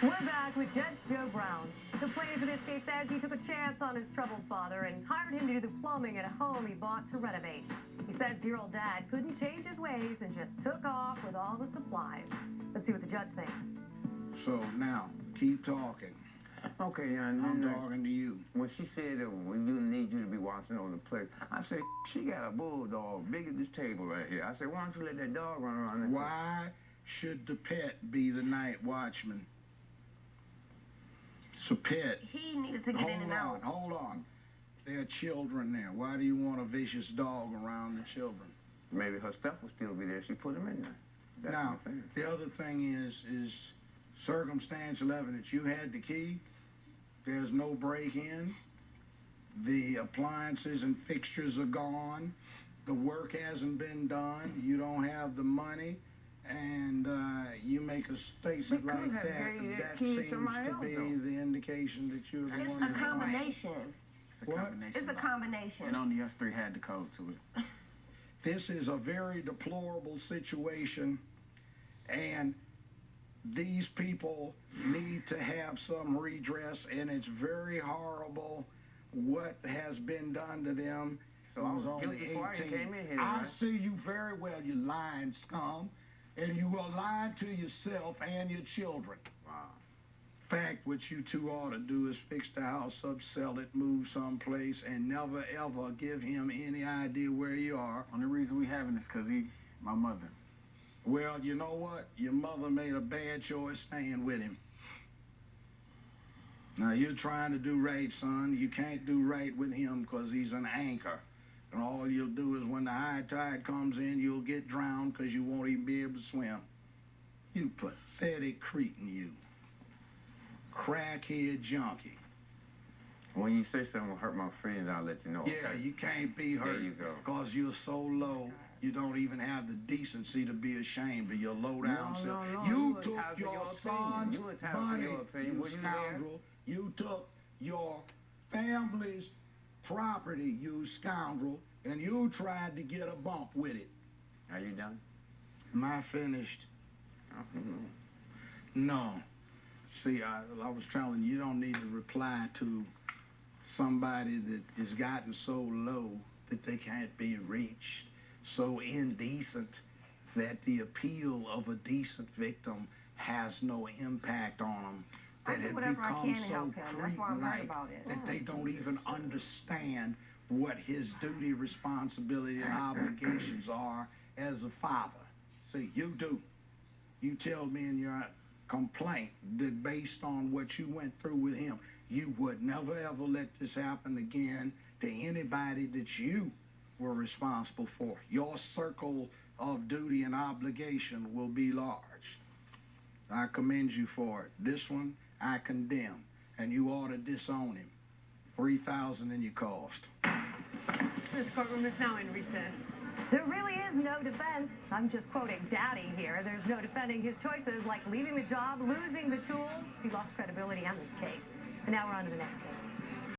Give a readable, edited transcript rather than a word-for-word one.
We're back with Judge Joe Brown. The plaintiff in this case says he took a chance on his troubled father and hired him to do the plumbing at a home he bought to renovate. He says dear old dad couldn't change his ways and just took off with all the supplies. Let's see what the judge thinks. So now, keep talking. Okay, I'm talking to you. When she said that we need you to be watching on the plate, I said, she got a bulldog big as this table right here. I said, why don't you let that dog run around there? Why should the pet be the night watchman? It's a pet. He needed to get in and out. Hold on. There are children there. Why do you want a vicious dog around the children? Maybe her stuff will still be there. She put him in there. That's now, what I'm saying. the other thing is circumstantial evidence. You had the key. There's no break-in. The appliances and fixtures are gone. The work hasn't been done. You don't have the money. And you make a statement like that seems to be the indication that you're the one. It's a combination. It's a combination. It's a combination. And only us three had the code to it. This is a very deplorable situation, and these people need to have some redress, and it's very horrible what has been done to them. So I was guilty before you came in here, I right? see you very well, you lying scum, and you are lying to yourself and your children. Wow. Fact, what you two ought to do is fix the house up, sell it, move someplace, and never ever give him any idea where you are. Only reason we having this because my mother. Well, you know what? Your mother made a bad choice staying with him. Now, you're trying to do right, son. You can't do right with him because he's an anchor. And all you'll do is when the high tide comes in, you'll get drowned because you won't even be able to swim. You pathetic cretin, you. Crackhead junkie. When you say something will hurt my friends, I'll let you know. Yeah, you can't be hurt. There you go. Because you're so low, you don't even have the decency to be ashamed of your low-down self. No, You you took entitled to your your son's opinion. You entitled to money, your opinion. you Were you there? scoundrel. You took your family's property, you scoundrel, and you tried to get a bump with it. Are you done? Am I finished? No. See, I was telling you, you don't need to reply to somebody that has gotten so low that they can't be reached, so indecent that the appeal of a decent victim has no impact on them. I That do it whatever I can becomes to so help him. That's why I'm right creep-like about it. that they don't even understand what his duty, responsibility, and obligations are as a father. See, you do. You tell me in your complaint that based on what you went through with him, you would never ever let this happen again to anybody that you were responsible for. Your circle of duty and obligation will be large. I commend you for it. This one, I condemn, and you ought to disown him. $3,000 in your cost. This courtroom is now in recess. There really is no defense. I'm just quoting Daddy here. There's no defending his choices like leaving the job, losing the tools. He lost credibility on this case. And now we're on to the next case.